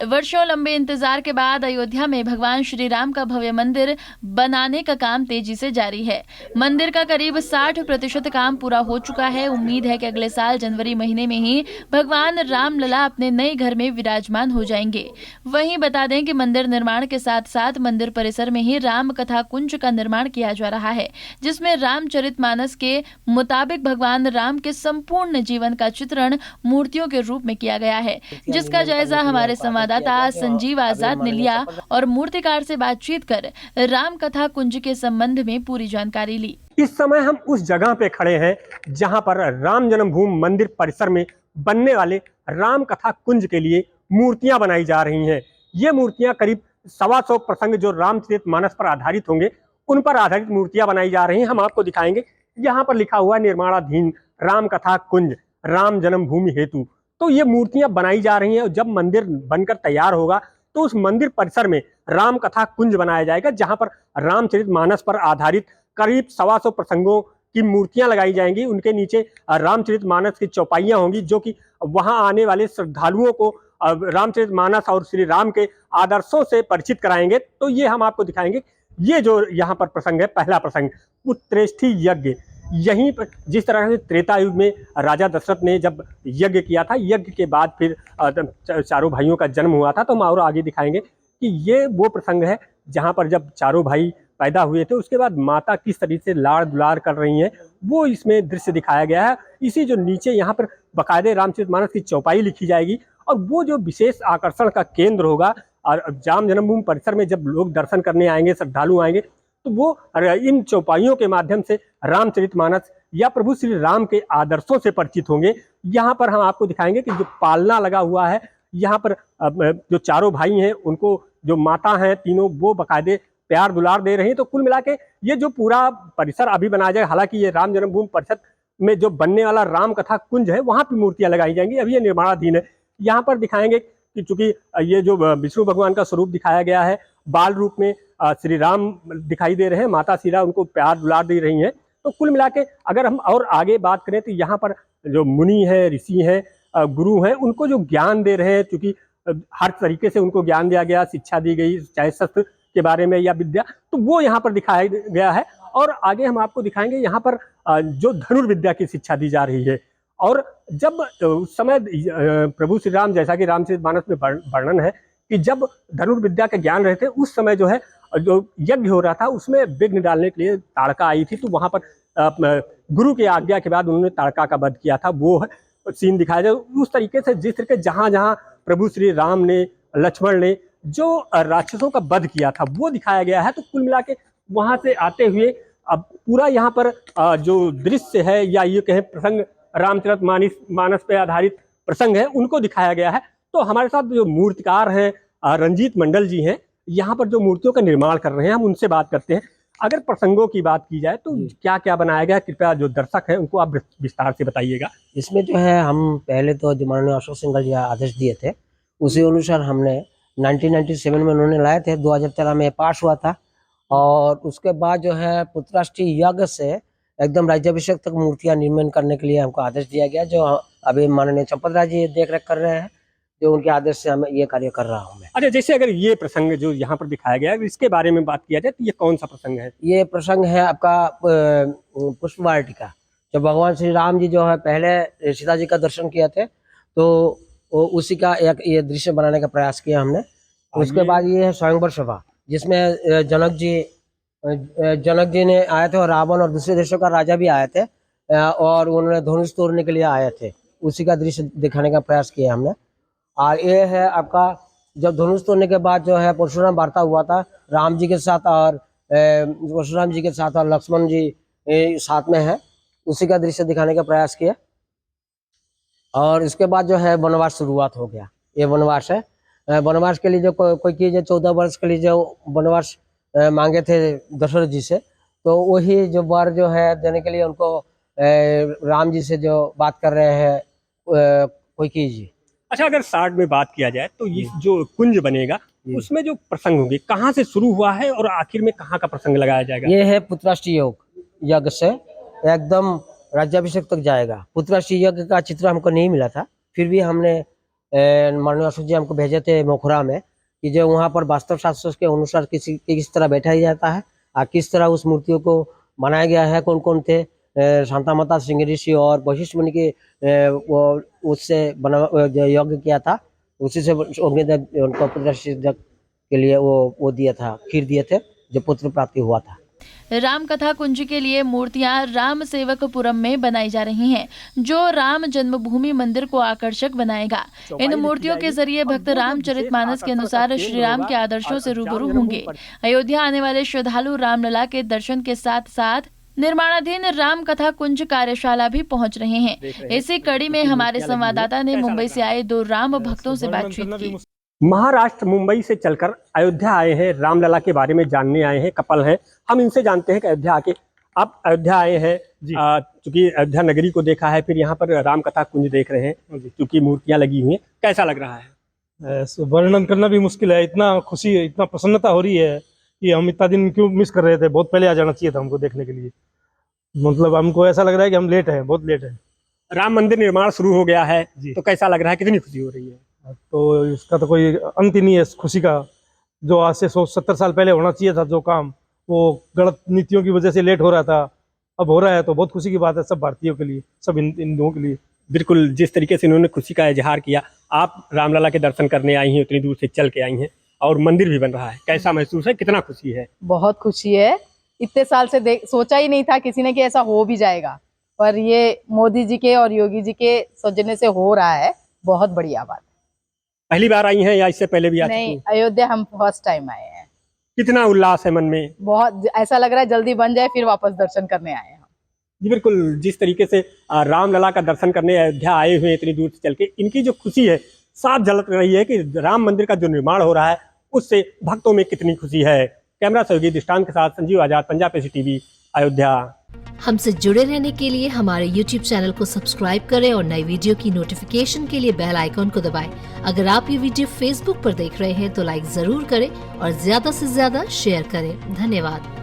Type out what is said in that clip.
वर्षों लंबे इंतजार के बाद अयोध्या में भगवान श्री राम का भव्य मंदिर बनाने का काम तेजी से जारी है। मंदिर का करीब 60% काम पूरा हो चुका है। उम्मीद है कि अगले साल जनवरी महीने में ही भगवान राम लला अपने नए घर में विराजमान हो जाएंगे। वहीं बता दें कि मंदिर निर्माण के साथ साथ मंदिर परिसर में ही राम कथा कुंज का निर्माण किया जा रहा है, जिसमें रामचरितमानस के मुताबिक भगवान राम के संपूर्ण जीवन का चित्रण मूर्तियों के रूप में किया गया है, जिसका जायजा हमारे संवाददाता संजीव आजाद ने लिया और मूर्तिकार से बातचीत कर राम कथा कुंज के संबंध में पूरी जानकारी ली। इस समय हम उस जगह पे खड़े हैं जहां पर राम जन्मभूमि मंदिर परिसर में बनने वाले राम कथा कुंज के लिए मूर्तियां बनाई जा रही हैं। ये मूर्तियां करीब 125 प्रसंग जो रामचरितमानस पर आधारित होंगे उन पर आधारित मूर्तियां बनाई जा रही हैं। हम आपको दिखाएंगे, यहाँ पर लिखा हुआ है निर्माणाधीन राम कथा कुंज राम जन्मभूमि हेतु। तो ये मूर्तियां बनाई जा रही हैं। जब मंदिर बनकर तैयार होगा तो उस मंदिर परिसर में राम कथा कुंज बनाया जाएगा, जहां पर रामचरितमानस पर आधारित करीब 125 प्रसंगों की मूर्तियां लगाई जाएंगी। उनके नीचे रामचरितमानस की चौपाइयां होंगी, जो कि वहां आने वाले श्रद्धालुओं को रामचरितमानस और श्री राम के आदर्शों से परिचित कराएंगे। तो ये हम आपको दिखाएंगे। ये जो यहाँ पर प्रसंग है, पहला प्रसंग पुत्रेष्ठी यज्ञ। यहीं पर जिस तरह से त्रेता युग में राजा दशरथ ने जब यज्ञ किया था, यज्ञ के बाद फिर चारों भाइयों का जन्म हुआ था। तो हम और आगे दिखाएंगे कि ये वो प्रसंग है जहाँ पर जब चारों भाई पैदा हुए थे, उसके बाद माता किस तरीके से लाड़ दुलार कर रही हैं, वो इसमें दृश्य दिखाया गया है। इसी जो नीचे यहाँ पर बाकायदे रामचरितमानस की चौपाई लिखी जाएगी और वो जो विशेष आकर्षण का केंद्र होगा। और राम जन्मभूमि परिसर में जब लोग दर्शन करने आएंगे, श्रद्धालु आएंगे, तो वो इन चौपाइयों के माध्यम से रामचरितमानस या प्रभु श्री राम के आदर्शों से परिचित होंगे। यहाँ पर हम आपको दिखाएंगे कि जो पालना लगा हुआ है, यहाँ पर जो चारों भाई हैं उनको जो माता हैं तीनों, वो बाकायदे प्यार दुलार दे रही हैं। तो कुल मिला के ये जो पूरा परिसर अभी बनाया जाएगा, हालांकि ये राम जन्मभूमि परिसर में जो बनने वाला राम कथा कुंज है वहाँ पर मूर्तियां लगाई जाएंगी। अभी ये निर्माणाधीन है। यहाँ पर दिखाएंगे कि चूंकि ये जो विष्णु भगवान का स्वरूप दिखाया गया है, बाल रूप में श्री राम दिखाई दे रहे हैं, माता सीता उनको प्यार दुलार दे रही हैं। तो कुल मिला के अगर हम और आगे बात करें तो यहाँ पर जो मुनि हैं, ऋषि हैं, गुरु हैं, उनको जो ज्ञान दे रहे हैं, क्योंकि हर तरीके से उनको ज्ञान दिया गया, शिक्षा दी गई, चाहे शस्त्र के बारे में या विद्या, तो वो यहाँ पर दिखाया गया है। और आगे हम आपको दिखाएंगे यहाँ पर जो धनुर्विद्या की शिक्षा दी जा रही है। और जब उस समय प्रभु श्री राम, जैसा कि रामचरितमानस में वर्णन है कि जब धनुर्विद्या के ज्ञान रहे थे, उस समय जो है जो यज्ञ हो रहा था उसमें विघ्न डालने के लिए ताड़का आई थी। तो वहां पर गुरु की आज्ञा के बाद उन्होंने ताड़का का वध किया था। वो सीन दिखाया जाए उस तरीके से, जिस तरीके जहां जहां प्रभु श्री राम ने, लक्ष्मण ने जो राक्षसों का वध किया था वो दिखाया गया है। तो कुल मिला के वहां से आते हुए अब पूरा यहाँ पर जो दृश्य है या ये कहें प्रसंग रामचरितमानस पे आधारित प्रसंग है, उनको दिखाया गया है। तो हमारे साथ जो मूर्तिकार हैं रंजीत मंडल जी हैं, यहाँ पर जो मूर्तियों का निर्माण कर रहे हैं, हम उनसे बात करते हैं। अगर प्रसंगों की बात की जाए तो क्या क्या बनाया गया, कृपया जो दर्शक हैं उनको आप विस्तार से बताइएगा। इसमें जो है हम पहले तो जो माननीय अशोक सिंघल जी आदेश दिए थे उसी अनुसार हमने 1997 में उन्होंने लाए थे, 2013 में पास हुआ था। और उसके बाद जो है पुत्राष्टी यज्ञ से एकदम राज्याभिषेक तक मूर्तियां निर्माण करने के लिए हमको आदेश दिया गया, जो अभी माननीय चंपत राय जी देख रेख कर रहे हैं, जो उनके आदेश से हम ये कार्य कर रहा हूँ मैं। अच्छा, जैसे अगर ये प्रसंग जो यहाँ पर दिखाया गया है इसके बारे में बात किया जाए तो ये कौन सा प्रसंग है? ये प्रसंग है आपका पुष्प वाटिका। जब भगवान श्री राम जी जो है पहले सीता जी का दर्शन किए थे, तो उसी का एक ये दृश्य बनाने का प्रयास किया हमने। उसके बाद ये है स्वयंवर सभा, जिसमें जनक जी ने आए थे और रावण और दूसरे देशों का राजा भी आए थे और उन्होंने धनुष तोड़ने के लिए आए थे। उसी का दृश्य दिखाने का प्रयास किया हमने। और ये है आपका जब धनुष तोड़ने के बाद जो है परशुराम वार्ता हुआ था राम जी के साथ, और परशुराम जी के साथ और लक्ष्मण जी साथ में है, उसी का दृश्य दिखाने का प्रयास किया। और इसके बाद जो है वनवास शुरुआत हो गया। ये वनवास है, वनवास के लिए जो कोई चीज 14 वर्ष के लिए जो वनवास मांगे थे दशरथ जी से, तो वही जो वर जो है देने के लिए उनको राम जी से जो बात कर रहे हैं कोई जी। अच्छा, अगर शार्ट में बात किया जाए तो ये जो कुंज बनेगा उसमें जो प्रसंग होंगे कहाँ से शुरू हुआ है और आखिर में कहाँ का प्रसंग लगाया जाएगा? ये है पुत्राष्टी यज्ञ से एकदम राज्याभिषेक तक जाएगा। पुत्राष्टी यज्ञ का चित्र हमको नहीं मिला था, फिर भी हमने माननीय अशोक जी हमको भेजे थे मोखरा में कि जो वहाँ पर वास्तव शास्त्र के अनुसार किस तरह बैठाया जाता है और किस तरह उस मूर्तियों को बनाया गया है, कौन कौन थे शांता माता, सिंह ऋषि और वशिष्ठ मुनि के वो उससे बना जो यज्ञ किया था, उसी से उनको पुत्र सिद्ध के लिए वो दिया था, खीर दिए थे, जो पुत्र प्राप्ति हुआ था। राम कथा कुंज के लिए मूर्तियां राम सेवकपुरम में बनाई जा रही हैं, जो राम जन्मभूमि मंदिर को आकर्षक बनाएगा। इन मूर्तियों के जरिए भक्त रामचरितमानस के अनुसार श्री राम के आदर्शों से रूबरू होंगे। अयोध्या आने वाले श्रद्धालु रामलला के दर्शन के साथ साथ निर्माणाधीन राम कथा कुंज कार्यशाला भी पहुंच रहे हैं। इसी कड़ी में हमारे संवाददाता ने मुंबई से आए 2 राम भक्तों से बातचीत की। महाराष्ट्र मुंबई से चलकर अयोध्या आए हैं, रामलला के बारे में जानने आए हैं, कपल हैं। हम इनसे जानते हैं कि अयोध्या आके आप अयोध्या आए हैं, चूंकि अयोध्या नगरी को देखा है, फिर यहाँ पर राम कथा कुंज देख रहे हैं, चूंकि मूर्तियां लगी हुई हैं, कैसा लग रहा है? वर्णन करना भी मुश्किल है। इतना खुशी, इतना प्रसन्नता हो रही है कि हम इतना दिन क्यों मिस कर रहे थे। बहुत पहले आ जाना चाहिए था हमको देखने के लिए। मतलब हमको ऐसा लग रहा है कि हम लेट हैं, बहुत लेट है। राम मंदिर निर्माण शुरू हो गया है, तो कैसा लग रहा है, कितनी खुशी हो रही है? तो इसका तो कोई अंत ही नहीं है खुशी का। जो आज से 170 साल पहले होना चाहिए था जो काम, वो गलत नीतियों की वजह से लेट हो रहा था, अब हो रहा है, तो बहुत खुशी की बात है सब भारतीयों के लिए, सब हिंदुओं के लिए। बिल्कुल, जिस तरीके से इन्होंने खुशी का इजहार किया। आप रामलला के दर्शन करने आई हैं, उतनी दूर से चल के आई हैं, और मंदिर भी बन रहा है, कैसा महसूस है, कितना खुशी है? बहुत खुशी है। इतने साल से सोचा ही नहीं था किसी ने कि ऐसा हो भी जाएगा, पर ये मोदी जी के और योगी जी के सौजन्य से हो रहा है। बहुत बढ़िया बात। पहली बार आई हैं या इससे पहले भी आ चुकी हैं? नहीं, अयोध्या हम फर्स्ट टाइम आए हैं। कितना उल्लास है मन में? बहुत, ऐसा लग रहा है जल्दी बन जाए फिर वापस दर्शन करने आए हैं। जी बिल्कुल, जिस तरीके से रामलला का दर्शन करने अयोध्या आए हुए इतनी दूर से चल के, इनकी जो खुशी है साफ झलक रही है कि राम मंदिर का जो निर्माण हो रहा है उससे भक्तों में कितनी खुशी है। कैमरा सहयोगी दृष्टांत के साथ संजीव आजाद, पंजाब एसी टीवी, अयोध्या। हमसे जुड़े रहने के लिए हमारे YouTube चैनल को सब्सक्राइब करें और नई वीडियो की नोटिफिकेशन के लिए बेल आइकॉन को दबाएं। अगर आप ये वीडियो Facebook पर देख रहे हैं तो लाइक जरूर करें और ज्यादा से ज्यादा शेयर करें। धन्यवाद।